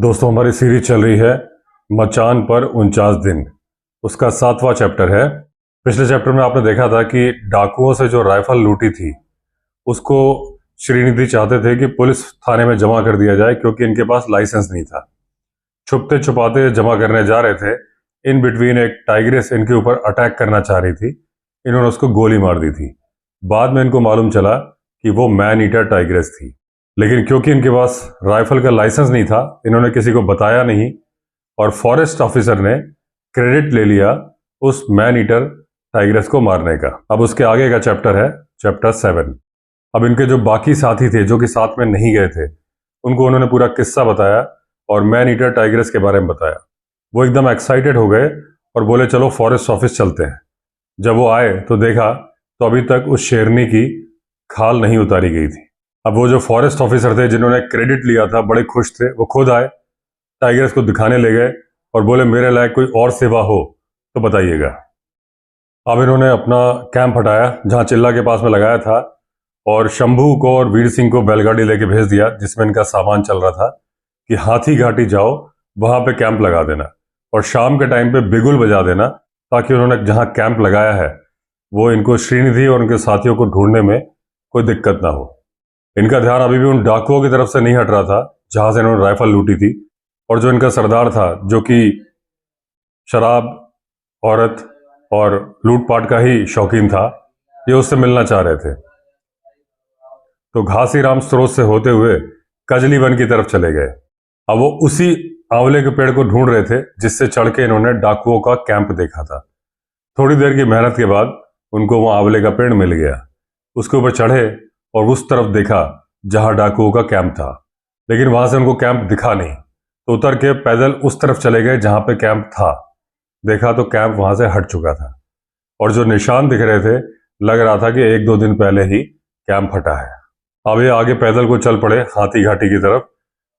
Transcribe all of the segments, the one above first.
दोस्तों, हमारी सीरीज चल रही है मचान पर 49 दिन। उसका 7वां चैप्टर है। पिछले चैप्टर में आपने देखा था कि डाकुओं से जो राइफल लूटी थी उसको श्रीनिधि चाहते थे कि पुलिस थाने में जमा कर दिया जाए, क्योंकि इनके पास लाइसेंस नहीं था। छुपते छुपाते जमा करने जा रहे थे। इन बिटवीन एक टाइग्रेस इनके ऊपर अटैक करना चाह रही थी। इन्होंने उसको गोली मार दी थी। बाद में इनको मालूम चला कि वो मैन ईटर टाइग्रेस थी, लेकिन क्योंकि इनके पास राइफल का लाइसेंस नहीं था, इन्होंने किसी को बताया नहीं और फॉरेस्ट ऑफिसर ने क्रेडिट ले लिया उस मैन ईटर टाइग्रेस को मारने का। अब उसके आगे का चैप्टर है चैप्टर 7। अब इनके जो बाकी साथी थे जो कि साथ में नहीं गए थे, उनको उन्होंने पूरा किस्सा बताया और मैन ईटर टाइग्रेस के बारे में बताया। वो एकदम एक्साइटेड हो गए और बोले चलो फॉरेस्ट ऑफिस चलते हैं। जब वो आए तो देखा तो अभी तक उस शेरनी की खाल नहीं उतारी गई थी। अब वो जो फॉरेस्ट ऑफिसर थे जिन्होंने क्रेडिट लिया था बड़े खुश थे। वो खुद आए, टाइगर्स को दिखाने ले गए और बोले मेरे लायक कोई और सेवा हो तो बताइएगा। अब इन्होंने अपना कैंप हटाया जहां चिल्ला के पास में लगाया था और शंभू को और वीर सिंह को बैलगाड़ी लेके भेज दिया जिसमें इनका सामान चल रहा था कि हाथी घाटी जाओ, वहां पे कैंप लगा देना और शाम के टाइम पे बिगुल बजा देना, ताकि उन्होंने जहां कैंप लगाया है वो इनको श्रीनिधि और उनके साथियों को ढूंढने में कोई दिक्कत ना हो। इनका ध्यान अभी भी उन डाकुओं की तरफ से नहीं हट रहा था जहां से इन्होंने राइफल लूटी थी। और जो इनका सरदार था जो कि शराब, औरत और लूटपाट का ही शौकीन था, ये उससे मिलना चाह रहे थे। तो घासीराम स्रोत से होते हुए कजली वन की तरफ चले गए। अब वो उसी आंवले के पेड़ को ढूंढ रहे थे जिससे चढ़ के इन्होंने डाकुओं का कैंप देखा था। थोड़ी देर की मेहनत के बाद उनको वो आंवले का पेड़ मिल गया। उसके ऊपर चढ़े और उस तरफ देखा जहां डाकुओं का कैंप था, लेकिन वहां से उनको कैंप दिखा नहीं। तो उतर के पैदल उस तरफ चले गए जहां पे कैंप था। देखा तो कैंप वहां से हट चुका था और जो निशान दिख रहे थे लग रहा था कि 1-2 दिन पहले ही कैंप हटा है। अब ये आगे पैदल को चल पड़े हाथी घाटी की तरफ।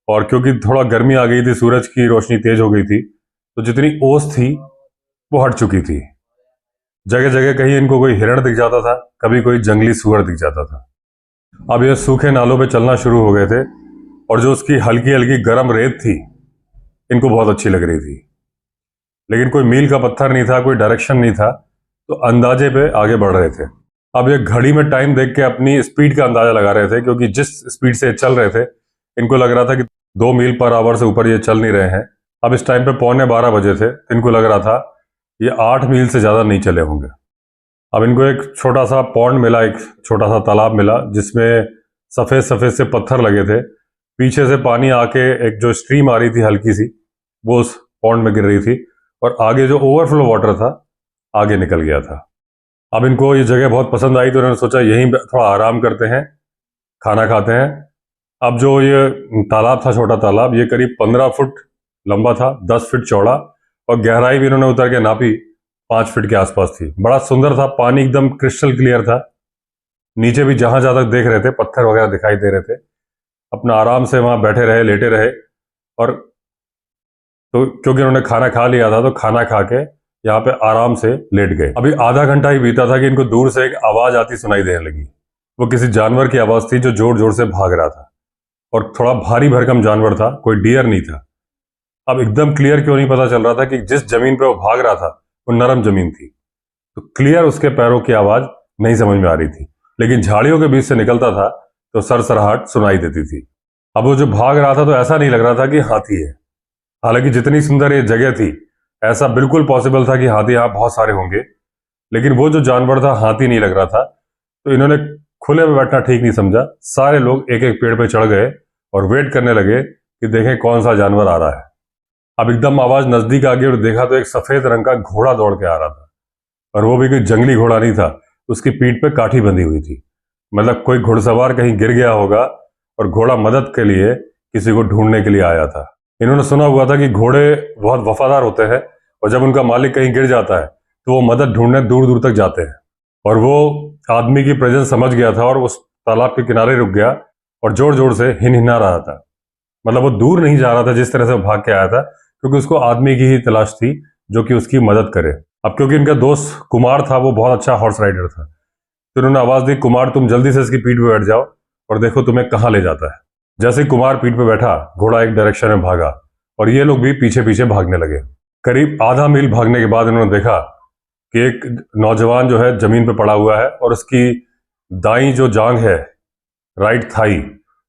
और क्योंकि थोड़ा गर्मी आ गई थी, सूरज की रोशनी तेज हो गई थी, तो जितनी ओस थी वो हट चुकी थी। जगह जगह कहीं इनको कोई हिरण दिख जाता था, कभी कोई जंगली सूअर दिख जाता था। अब ये सूखे नालों पे चलना शुरू हो गए थे और जो उसकी हल्की हल्की गर्म रेत थी इनको बहुत अच्छी लग रही थी, लेकिन कोई मील का पत्थर नहीं था, कोई डायरेक्शन नहीं था, तो अंदाजे पे आगे बढ़ रहे थे। अब ये घड़ी में टाइम देख के अपनी स्पीड का अंदाजा लगा रहे थे, क्योंकि जिस स्पीड से चल रहे थे इनको लग रहा था कि 2 मील पर आवर से ऊपर ये चल नहीं रहे हैं। अब इस टाइम पे 11:15 बजे थे, इनको लग रहा था ये 8 मील से ज्यादा नहीं चले होंगे। अब इनको एक छोटा सा पॉन्ड मिला, एक छोटा सा तालाब मिला जिसमें सफेद सफेद से पत्थर लगे थे। पीछे से पानी आके एक जो स्ट्रीम आ रही थी हल्की सी, वो उस पॉन्ड में गिर रही थी और आगे जो ओवरफ्लो वाटर था आगे निकल गया था। अब इनको ये जगह बहुत पसंद आई तो उन्होंने सोचा यहीं थोड़ा आराम करते हैं, खाना खाते हैं। अब जो ये तालाब था, छोटा तालाब, ये करीब 15 फुट लंबा था, 10 फीट चौड़ा, और गहराई भी इन्होंने उतर के नापी 5 फीट के आसपास थी। बड़ा सुंदर था, पानी एकदम क्रिस्टल क्लियर था। नीचे भी जहां जहां तक देख रहे थे पत्थर वगैरह दिखाई दे रहे थे। अपना आराम से वहां बैठे रहे, लेटे रहे। और तो क्योंकि उन्होंने खाना खा लिया था तो खाना खा के यहाँ पे आराम से लेट गए। अभी आधा घंटा ही बीता था कि इनको दूर से एक आवाज आती सुनाई देने लगी। वो किसी जानवर की आवाज थी जो जोर जोर से भाग रहा था और थोड़ा भारी भरकम जानवर था, कोई डियर नहीं था। अब एकदम क्लियर क्यों नहीं पता चल रहा था कि जिस जमीन पे वो भाग रहा था वो नरम जमीन थी, तो क्लियर उसके पैरों की आवाज नहीं समझ में आ रही थी, लेकिन झाड़ियों के बीच से निकलता था तो सरसराहट सुनाई देती थी। अब वो जो भाग रहा था तो ऐसा नहीं लग रहा था कि हाथी है। हालांकि जितनी सुंदर ये जगह थी, ऐसा बिल्कुल पॉसिबल था कि हाथी यहाँ बहुत सारे होंगे, लेकिन वो जो जानवर था हाथी नहीं लग रहा था। तो इन्होंने खुले में बैठना ठीक नहीं समझा। सारे लोग एक एक पेड़ पे चढ़ गए और वेट करने लगे कि देखें कौन सा जानवर आ रहा है। अब एकदम आवाज नजदीक आ गई और देखा तो एक सफेद रंग का घोड़ा दौड़ के आ रहा था, और वो भी कोई जंगली घोड़ा नहीं था, उसकी पीठ पे काठी बंधी हुई थी। मतलब कोई घुड़सवार कहीं गिर गया होगा और घोड़ा मदद के लिए किसी को ढूंढने के लिए आया था। इन्होंने सुना हुआ था कि घोड़े बहुत वफादार होते हैं और जब उनका मालिक कहीं गिर जाता है तो वो मदद ढूंढने दूर दूर तक जाते हैं। और वो आदमी की प्रेजेंस समझ गया था और उस तालाब के किनारे रुक गया और जोर जोर से हिनहिना रहा था। मतलब वो दूर नहीं जा रहा था जिस तरह से वो भाग के आया था, क्योंकि उसको आदमी की ही तलाश थी जो कि उसकी मदद करे। अब क्योंकि इनका दोस्त कुमार था, वो बहुत अच्छा हॉर्स राइडर था, तो उन्होंने आवाज दी, कुमार तुम जल्दी से इसकी पीठ पे बैठ जाओ और देखो तुम्हें कहाँ ले जाता है। जैसे ही कुमार पीठ पे बैठा, घोड़ा एक डायरेक्शन में भागा और ये लोग भी पीछे पीछे भागने लगे। करीब आधा मील भागने के बाद इन्होंने देखा कि एक नौजवान जो है जमीन पर पड़ा हुआ है और उसकी दाईं जो जांघ है, राइट थाई,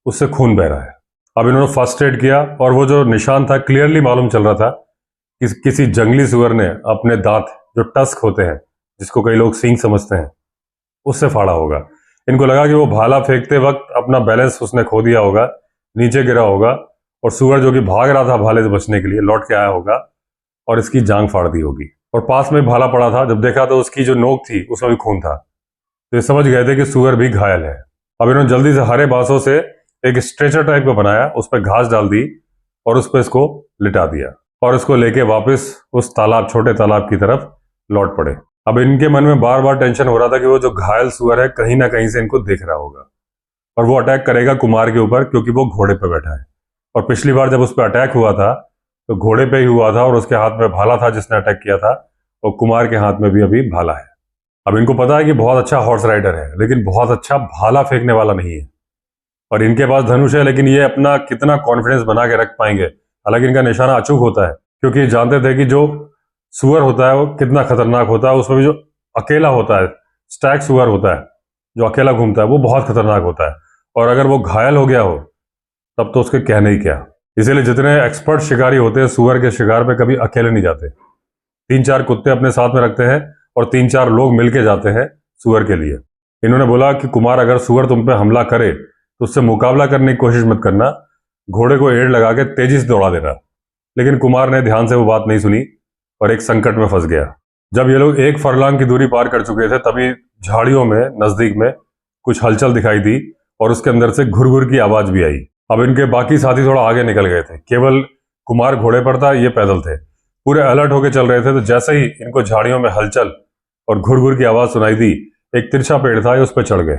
उससे खून बह रहा है। अब इन्होंने फर्स्ट एड किया और वो जो निशान था क्लियरली मालूम चल रहा था कि किसी जंगली सुअर ने अपने दांत, जो टस्क होते हैं, जिसको कई लोग सींग समझते हैं, उससे फाड़ा होगा। इनको लगा कि वो भाला फेंकते वक्त अपना बैलेंस उसने खो दिया होगा, नीचे गिरा होगा और सुअर जो कि भाग रहा था भाले से बचने के लिए लौट के आया होगा और इसकी जांग फाड़ दी होगी। और पास में भाला पड़ा था, जब देखा तो उसकी जो नोक थी उसमें भी खून था। तो ये समझ गए थे कि सुअर भी घायल है। अब इन्होंने जल्दी से हरे बांसों से एक स्ट्रेचर टाइप का बनाया, उस पर घास डाल दी और उस पर इसको लिटा दिया और इसको लेके वापस उस तालाब, छोटे तालाब की तरफ लौट पड़े। अब इनके मन में बार बार टेंशन हो रहा था कि वो जो घायल सुअर है कहीं ना कहीं से इनको देख रहा होगा और वो अटैक करेगा कुमार के ऊपर, क्योंकि वो घोड़े पर बैठा है। और पिछली बार जब उस पर अटैक हुआ था तो घोड़े पे ही हुआ था और उसके हाथ में भाला था जिसने अटैक किया था, और कुमार के हाथ में भी अभी भाला है। अब इनको पता है कि बहुत अच्छा हॉर्स राइडर है लेकिन बहुत अच्छा भाला फेंकने वाला नहीं है, और इनके पास धनुष है, लेकिन ये अपना कितना कॉन्फिडेंस बना के रख पाएंगे। हालांकि इनका निशाना अचूक होता है, क्योंकि ये जानते थे कि जो सुअर होता है वो कितना खतरनाक होता है। उसमें भी जो अकेला होता है, स्टैग सुअर होता है जो अकेला घूमता है, वो बहुत खतरनाक होता है। और अगर वो घायल हो गया हो तब तो उसके कहने ही क्या। इसीलिए जितने एक्सपर्ट शिकारी होते हैं सुअर के शिकार पे कभी अकेले नहीं जाते, 3-4 कुत्ते अपने साथ में रखते हैं और 3-4 लोग मिलके जाते हैं सुअर के लिए। इन्होंने बोला कि कुमार, अगर सुअर तुम पे हमला करे तो उससे मुकाबला करने की कोशिश मत करना, घोड़े को एड़ लगा के तेजी से दौड़ा देना। लेकिन कुमार ने ध्यान से वो बात नहीं सुनी और एक संकट में फंस गया। जब ये लोग 1 फरलांग की दूरी पार कर चुके थे तभी झाड़ियों में नजदीक में कुछ हलचल दिखाई दी और उसके अंदर से घुरघुर की आवाज भी आई। अब इनके बाकी साथी थोड़ा आगे निकल गए थे, केवल कुमार घोड़े पर था, ये पैदल थे। पूरे अलर्ट होकर चल रहे थे। तो जैसे ही इनको झाड़ियों में हलचल और घुरघुर की आवाज सुनाई दी, एक तिरछा पेड़ था, उस पर चढ़ गए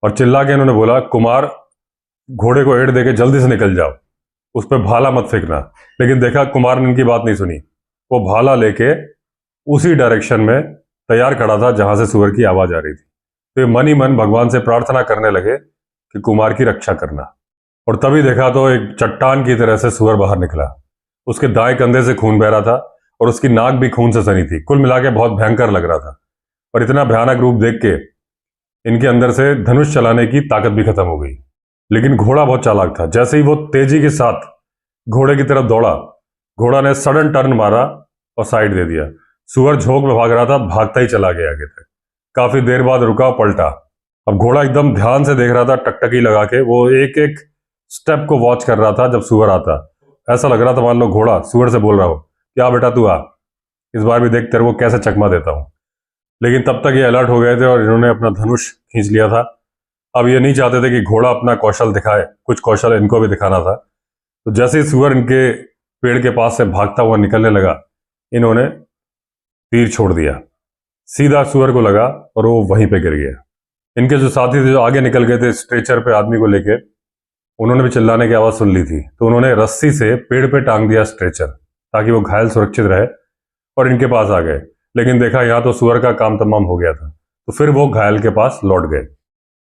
और चिल्ला के इन्होंने बोला, कुमार, घोड़े को एड़ देके जल्दी से निकल जाओ, उस पर भाला मत फेंकना। लेकिन देखा कुमार ने इनकी बात नहीं सुनी। वो भाला लेके उसी डायरेक्शन में तैयार खड़ा था जहां से सुअर की आवाज आ रही थी। तो ये मन ही मन भगवान से प्रार्थना करने लगे कि कुमार की रक्षा करना। और तभी देखा तो एक चट्टान की तरह से सुअर बाहर निकला। उसके दाएं कंधे से खून बह रहा था और उसकी नाक भी खून से सनी थी। कुल मिला के बहुत भयंकर लग रहा था। और इतना भयानक रूप देख के इनके अंदर से धनुष चलाने की ताकत भी खत्म हो गई। लेकिन घोड़ा बहुत चालाक था। जैसे ही वो तेजी के साथ घोड़े की तरफ दौड़ा, घोड़ा ने सडन टर्न मारा और साइड दे दिया। सुअर झोंक में भाग रहा था, भागता ही चला गया आगे तक। काफी देर बाद रुका, पलटा। अब घोड़ा एकदम ध्यान से देख रहा था, टकटकी लगा के। वो एक एक स्टेप को वॉच कर रहा था। जब सुअर आता, ऐसा लग रहा था मान लो घोड़ा सुअर से बोल रहा हो, क्या बेटा तू आ, इस बार भी देख तेरे को कैसे चकमा देता हूं। लेकिन तब तक ये अलर्ट हो गए थे और इन्होंने अपना धनुष खींच लिया था। अब ये नहीं चाहते थे कि घोड़ा अपना कौशल दिखाए, कुछ कौशल इनको भी दिखाना था। तो जैसे ही सुअर इनके पेड़ के पास से भागता हुआ निकलने लगा, इन्होंने तीर छोड़ दिया, सीधा सुअर को लगा और वो वहीं पे गिर गया। इनके जो साथी थे जो आगे निकल गए थे स्ट्रेचर पे आदमी को लेके, उन्होंने भी चिल्लाने की आवाज सुन ली थी। तो उन्होंने रस्सी से पेड़ पे टांग दिया स्ट्रेचर, ताकि वो घायल सुरक्षित रहे, और इनके पास आ गए। लेकिन देखा यहाँ तो सुअर का काम तमाम हो गया था। तो फिर वो घायल के पास लौट गए।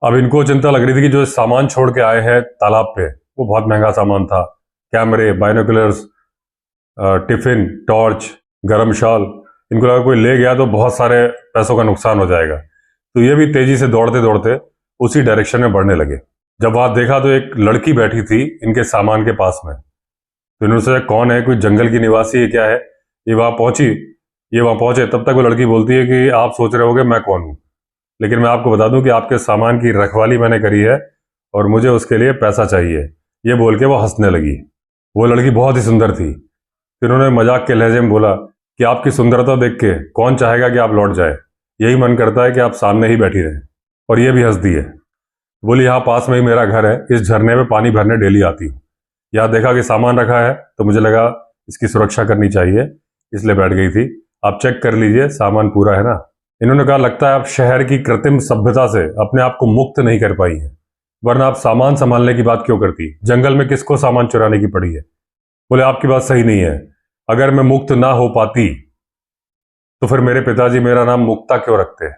अब इनको चिंता लग रही थी कि जो सामान छोड़ के आए हैं तालाब पे, वो बहुत महंगा सामान था। कैमरे, बाइनोकुलर्स, टिफिन, टॉर्च, गरम शाल। इनको लगा कोई ले गया तो बहुत सारे पैसों का नुकसान हो जाएगा। तो ये भी तेजी से दौड़ते दौड़ते उसी डायरेक्शन में बढ़ने लगे। जब वहां देखा तो एक लड़की बैठी थी इनके सामान के पास में। तो इन्होंने सोचा कौन है, कोई जंगल की निवासी है क्या है। ये वहां पहुंचे। तब तक वो लड़की बोलती है कि आप सोच रहे होगे मैं कौन हूं, लेकिन मैं आपको बता दूं कि आपके सामान की रखवाली मैंने करी है और मुझे उसके लिए पैसा चाहिए। ये बोल के वो हंसने लगी। वो लड़की बहुत ही सुंदर थी। फिर उन्होंने मजाक के लहजे में बोला कि आपकी सुंदरता देख के कौन चाहेगा कि आप लौट जाए, यही मन करता है कि आप सामने ही बैठी रहें। और ये भी हंस दी है। बोली, यहाँ पास में ही मेरा घर है, इस झरने में पानी भरने डेली आती हूँ। यहाँ देखा कि सामान रखा है तो मुझे लगा इसकी सुरक्षा करनी चाहिए, इसलिए बैठ गई थी। आप चेक कर लीजिए सामान पूरा है ना। इन्होंने कहा, लगता है आप शहर की कृत्रिम सभ्यता से अपने आप को मुक्त नहीं कर पाई हैं, वरना आप सामान संभालने की बात क्यों करती। जंगल में किसको सामान चुराने की पड़ी है। बोले, आपकी बात सही नहीं है। अगर मैं मुक्त ना हो पाती तो फिर मेरे पिताजी मेरा नाम मुक्ता क्यों रखते हैं।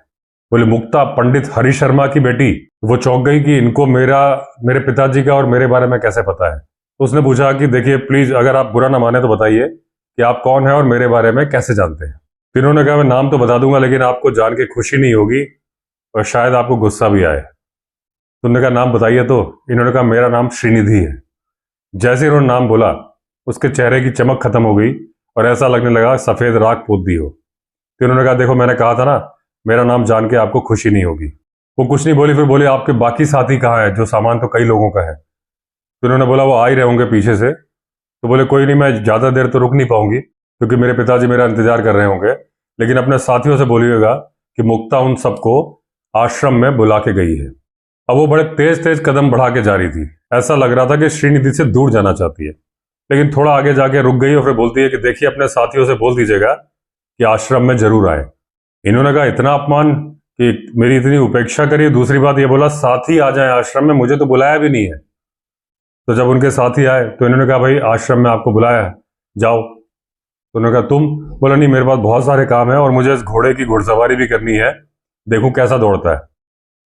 बोले, मुक्ता पंडित हरि शर्मा की बेटी। वो चौंक गई कि इनको मेरे पिताजी का और मेरे बारे में कैसे पता है। तो उसने पूछा कि देखिए प्लीज, अगर आप बुरा ना माने तो बताइए कि आप कौन हैं और मेरे बारे में कैसे जानते हैं। तो इन्होंने कहा मैं नाम तो बता दूंगा, लेकिन आपको जान के खुशी नहीं होगी और शायद आपको गुस्सा भी आए। तो उन्होंने कहा नाम बताइए। तो इन्होंने कहा मेरा नाम श्रीनिधि है। जैसे इन्होंने नाम बोला, उसके चेहरे की चमक खत्म हो गई और ऐसा लगने लगा सफेद राख पोत दी हो। तो इन्होंने कहा देखो, मैंने कहा था ना, मेरा नाम जान के आपको खुशी नहीं होगी। वो कुछ नहीं बोली, फिर बोले आपके बाकी साथी कहाँ है, जो सामान तो कई लोगों का है। तो इन्होंने बोला वो आ ही रहे होंगे पीछे से। तो बोले कोई नहीं, मैं ज़्यादा देर तो रुक नहीं पाऊंगी क्योंकि मेरे पिताजी मेरा इंतजार कर रहे होंगे, लेकिन अपने साथियों से बोलिएगा कि मुक्ता उन सबको आश्रम में बुला के गई है। अब वो बड़े तेज तेज कदम बढ़ा के जा रही थी। ऐसा लग रहा था कि श्रीनिधि से दूर जाना चाहती है, लेकिन थोड़ा आगे जाके रुक गई और फिर बोलती है कि देखिए अपने साथियों से बोल दीजिएगा कि आश्रम में जरूर आए। इन्होंने कहा इतना अपमान कि मेरी इतनी उपेक्षा करी। दूसरी बात ये बोला साथी आ जाए आश्रम में, मुझे तो बुलाया भी नहीं है। तो जब उनके साथी आए तो इन्होंने कहा भाई आश्रम में आपको बुलाया है, जाओ। तो उन्होंने कहा तुम? बोला नहीं, मेरे पास बहुत सारे काम है और मुझे इस घोड़े की घुड़सवारी भी करनी है, देखूं कैसा दौड़ता है,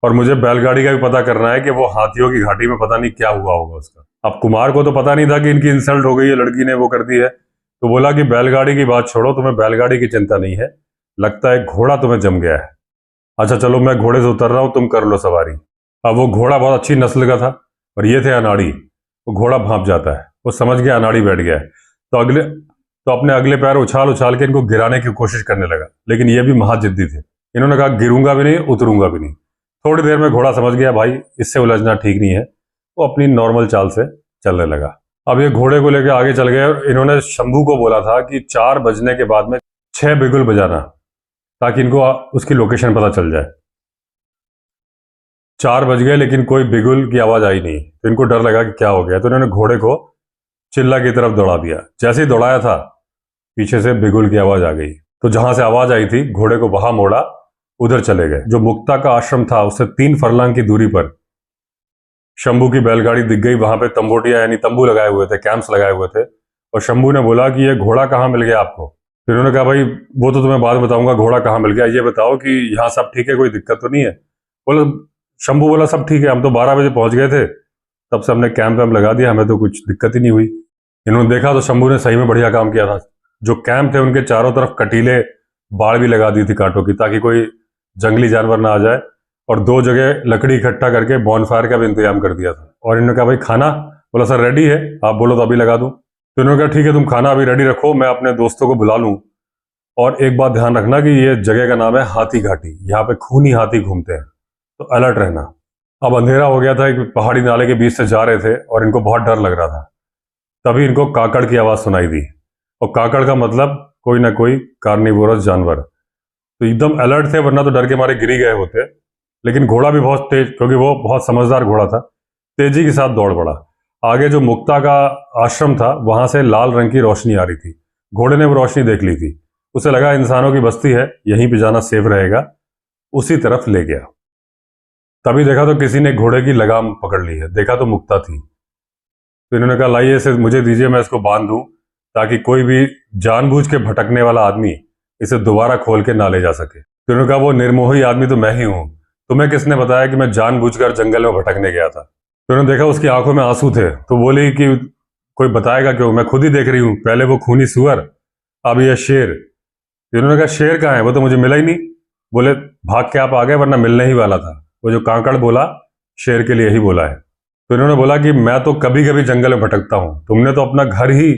और मुझे बैलगाड़ी का भी पता करना है कि वो हाथियों की घाटी में पता नहीं क्या हुआ होगा उसका। अब कुमार को तो पता नहीं था कि इनकी इंसल्ट हो गई है, लड़की ने वो कर दी है। तो बोला कि बैलगाड़ी की बात छोड़ो, तुम्हें बैलगाड़ी की चिंता नहीं है, लगता है घोड़ा तुम्हें जम गया है। अच्छा चलो, मैं घोड़े से उतर रहा हूं, तुम कर लो सवारी। अब वो घोड़ा बहुत अच्छी नस्ल का था और ये थे अनाड़ी। वो घोड़ा भांप जाता है, वो समझ गया अनाड़ी बैठ गया है, तो अपने अगले पैर उछाल उछाल के इनको गिराने की कोशिश करने लगा। लेकिन ये भी महाजिद्दी थे। इन्होंने कहा गिरूंगा भी नहीं, उतरूंगा भी नहीं। थोड़ी देर में घोड़ा समझ गया भाई इससे उलझना ठीक नहीं है, वो अपनी नॉर्मल चाल से चलने लगा। अब ये घोड़े को लेकर आगे चल गए और इन्होंने शंभू को बोला था कि 4 बजने के बाद में 6 बिगुल बजाना, ताकि इनको उसकी लोकेशन पता चल जाए। 4 बज गए लेकिन कोई बिगुल की आवाज आई नहीं। तो इनको डर लगा कि क्या हो गया, तो इन्होंने घोड़े को चिल्ला की तरफ दौड़ा दिया। जैसे ही दौड़ाया था, पीछे से बिगुल की आवाज आ गई। तो जहां से आवाज आई थी घोड़े को वहां मोड़ा, उधर चले गए। जो मुक्ता का आश्रम था उससे 3 फरलांग की दूरी पर शंभू की बैलगाड़ी दिख गई। वहां पे तंबोटिया यानी तंबू लगाए हुए थे, कैंप्स लगाए हुए थे। और शंभू ने बोला कि ये घोड़ा कहाँ मिल गया आपको? फिर उन्होंने कहा भाई वो तो तुम्हें बाद में बताऊंगा, घोड़ा कहाँ मिल गया, ये बताओ कि यहाँ सब ठीक है, कोई दिक्कत तो नहीं है? बोला शंभू बोला सब ठीक है, हम तो 12 बजे पहुंच गए थे, तब से हमने कैंप वैम्प लगा दिया, हमें तो कुछ दिक्कत ही नहीं हुई। इन्होंने देखा तो शंभू ने सही में बढ़िया काम किया था। जो कैंप थे उनके चारों तरफ कटीले बाड़ भी लगा दी थी कांटों की, ताकि कोई जंगली जानवर ना आ जाए। और 2 जगह लकड़ी इकट्ठा करके बॉनफायर का भी इंतजाम कर दिया था। और इन्होंने कहा भाई खाना? बोला सर रेडी है, आप बोलो तो अभी लगा दूं। तो इन्होंने कहा ठीक है, तुम खाना अभी रेडी रखो, मैं अपने दोस्तों को बुला लूं। और एक बात ध्यान रखना कि ये जगह का नाम है हाथी घाटी, यहाँ पे खूनी हाथी घूमते हैं, तो अलर्ट रहना। अब अंधेरा हो गया था, एक पहाड़ी नाले के बीच से जा रहे थे और इनको बहुत डर लग रहा था। तभी इनको काकड़ की आवाज सुनाई दी, और काकड़ का मतलब कोई ना कोई कार्निवोरस जानवर। तो एकदम अलर्ट थे, वरना तो डर के मारे गिर ही गए होते। लेकिन घोड़ा भी बहुत तेज, क्योंकि वो बहुत समझदार घोड़ा था, तेजी के साथ दौड़ पड़ा। आगे जो मुक्ता का आश्रम था वहां से लाल रंग की रोशनी आ रही थी। घोड़े ने वो रोशनी देख ली थी, उसे लगा इंसानों की बस्ती है, यहीं पे जाना सेफ रहेगा, उसी तरफ ले गया। तभी देखा तो किसी ने घोड़े की लगाम पकड़ ली है, देखा तो मुक्ता थी। तो इन्होंने कहा लाइए इसे मुझे दीजिए, मैं इसको बांध दूं, ताकि कोई भी जानबूझ के भटकने वाला आदमी इसे दोबारा खोल के ना ले जा सके। तो उन्होंने कहा वो निर्मोही आदमी तो मैं ही हूं, तुम्हें किसने बताया कि मैं जानबूझकर जंगल में भटकने गया था? तो उन्होंने देखा उसकी आंखों में आंसू थे, तो बोली कि कोई बताएगा क्यों, मैं खुद ही देख रही हूँ, पहले वो खूनी सुअर, अब ये शेर। तो उन्होंने कहा शेर कहाँ है, वो तो मुझे मिला ही नहीं। बोले भाग के आप आ गए, वरना मिलने ही वाला था। वो जो कांकड़ बोला शेर के लिए ही बोला है। तो इन्होंने बोला कि मैं तो कभी कभी जंगल में भटकता हूं, तुमने तो अपना घर ही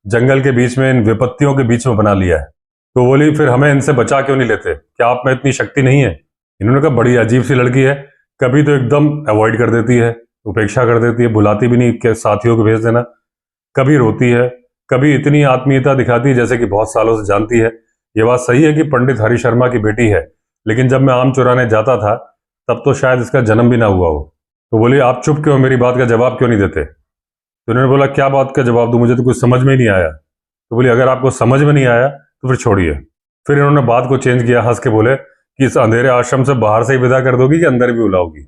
जंगल के बीच में इन विपत्तियों के बीच में बना लिया है। तो बोली फिर हमें इनसे बचा क्यों नहीं लेते, क्या आप में इतनी शक्ति नहीं है? इन्होंने कहा बड़ी अजीब सी लड़की है, कभी तो एकदम अवॉइड कर देती है, उपेक्षा कर देती है, बुलाती भी नहीं कि साथियों को भेज देना, कभी रोती है, कभी इतनी आत्मीयता दिखाती है जैसे कि बहुत सालों से जानती है। ये बात सही है कि पंडित हरि शर्मा की बेटी है, लेकिन जब मैं आम चुराने जाता था तब तो शायद इसका जन्म भी ना हुआ हो। तो बोली आप चुप क्यों, मेरी बात का जवाब क्यों नहीं देते? तो उन्होंने बोला क्या बात का जवाब दूं, मुझे तो कुछ समझ में ही नहीं आया। तो बोली अगर आपको समझ में नहीं आया तो फिर छोड़िए। फिर इन्होंने बात को चेंज किया, हंस के बोले कि इस अंधेरे आश्रम से बाहर से ही विदा कर दोगी कि अंदर भी बुलाओगी?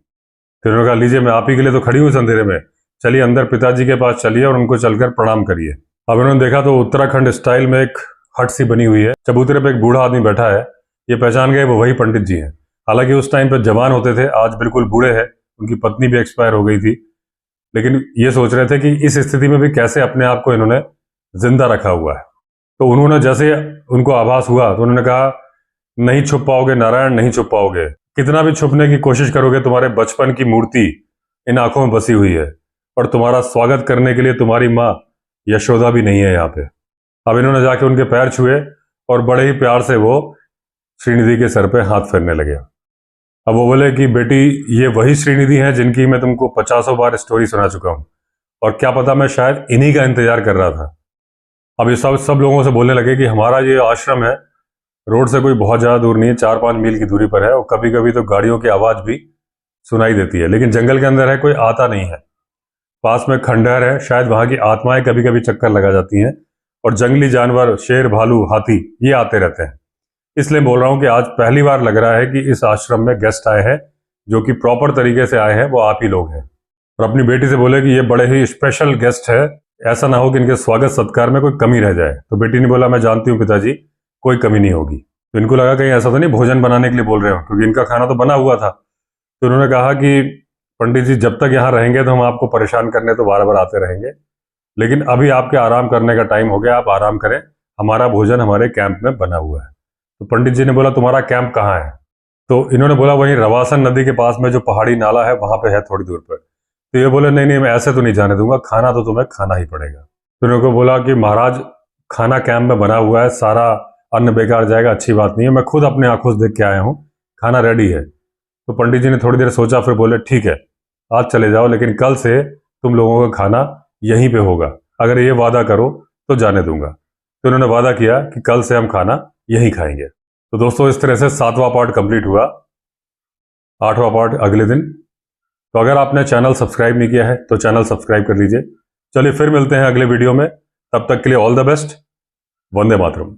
फिर उन्होंने कहा लीजिए, मैं आप ही के लिए तो खड़ी हूँ इस अंधेरे में, चलिए अंदर पिताजी के पास चलिए और उनको चलकर प्रणाम करिए। अब इन्होंने देखा तो उत्तराखंड स्टाइल में एक हट सी बनी हुई है, चबूतरे पे एक बूढ़ा आदमी बैठा है। ये पहचान गए वो वही पंडित जी हैं। हालांकि उस टाइम पे जवान होते थे, आज बिल्कुल बूढ़े हैं, उनकी पत्नी भी एक्सपायर हो गई थी। लेकिन ये सोच रहे थे कि इस स्थिति में भी कैसे अपने आप को इन्होंने जिंदा रखा हुआ है। तो उन्होंने जैसे उनको आभास हुआ तो उन्होंने कहा, नहीं छुप पाओगे नारायण, नहीं छुप पाओगे। कितना भी छुपने की कोशिश करोगे, तुम्हारे बचपन की मूर्ति इन आंखों में बसी हुई है और तुम्हारा स्वागत करने के लिए तुम्हारी माँ यशोदा भी नहीं है यहाँ पे। अब इन्होंने जाके उनके पैर छुए और बड़े ही प्यार से वो श्रीनिधि के सर पे हाथ फेरने लगे। अब वो बोले कि बेटी, ये वही श्रीनिधि है जिनकी मैं तुमको 50 बार स्टोरी सुना चुका हूँ, और क्या पता मैं शायद इन्हीं का इंतजार कर रहा था। अब ये सब लोगों से बोलने लगे कि हमारा ये आश्रम है, रोड से कोई बहुत ज़्यादा दूर नहीं है, 4-5 मील की दूरी पर है, और कभी कभी तो गाड़ियों की आवाज़ भी सुनाई देती है, लेकिन जंगल के अंदर है, कोई आता नहीं है। पास में खंडहर है, शायद वहाँ की आत्माएं कभी कभी चक्कर लगा जाती हैं, और जंगली जानवर, शेर, भालू, हाथी, ये आते रहते हैं। इसलिए बोल रहा हूँ कि आज पहली बार लग रहा है कि इस आश्रम में गेस्ट आए हैं जो कि प्रॉपर तरीके से आए हैं, वो आप ही लोग हैं। और अपनी बेटी से बोले कि ये बड़े ही स्पेशल गेस्ट है, ऐसा ना हो कि इनके स्वागत सत्कार में कोई कमी रह जाए। तो बेटी ने बोला, मैं जानती हूँ पिताजी, कोई कमी नहीं होगी। तो इनको लगा कहीं ऐसा तो नहीं भोजन बनाने के लिए बोल रहे हो, क्योंकि इनका खाना तो बना हुआ था। तो उन्होंने कहा कि पंडित जी, जब तक यहाँ रहेंगे तो हम आपको परेशान करने तो बार बार आते रहेंगे, लेकिन अभी आपके आराम करने का टाइम हो गया, आप आराम करें, हमारा भोजन हमारे कैंप में बना हुआ है। तो पंडित जी ने बोला, तुम्हारा कैंप कहाँ है? तो इन्होंने बोला, वहीं रवासन नदी के पास में जो पहाड़ी नाला है वहां पे है, थोड़ी दूर पर। तो ये बोले, नहीं नहीं, मैं ऐसे तो नहीं जाने दूंगा, खाना तो तुम्हें खाना ही पड़ेगा। तो इन्होंने बोला कि महाराज, खाना कैंप में बना हुआ है, सारा अन्न बेकार जाएगा, अच्छी बात नहीं है, मैं खुद अपने आंखों से देख के आया हूँ, खाना रेडी है। तो पंडित जी ने थोड़ी देर सोचा, फिर बोले, ठीक है, आज चले जाओ, लेकिन कल से तुम लोगों का खाना यहीं पे होगा, अगर ये वादा करो तो जाने दूंगा। तो उन्होंने वादा किया कि कल से हम खाना यहीं खाएंगे। तो दोस्तों, इस तरह से 7वां पार्ट कंप्लीट हुआ, 8वां पार्ट अगले दिन। तो अगर आपने चैनल सब्सक्राइब नहीं किया है तो चैनल सब्सक्राइब कर लीजिए। चलिए फिर मिलते हैं अगले वीडियो में, तब तक के लिए all the best. Vande Mataram.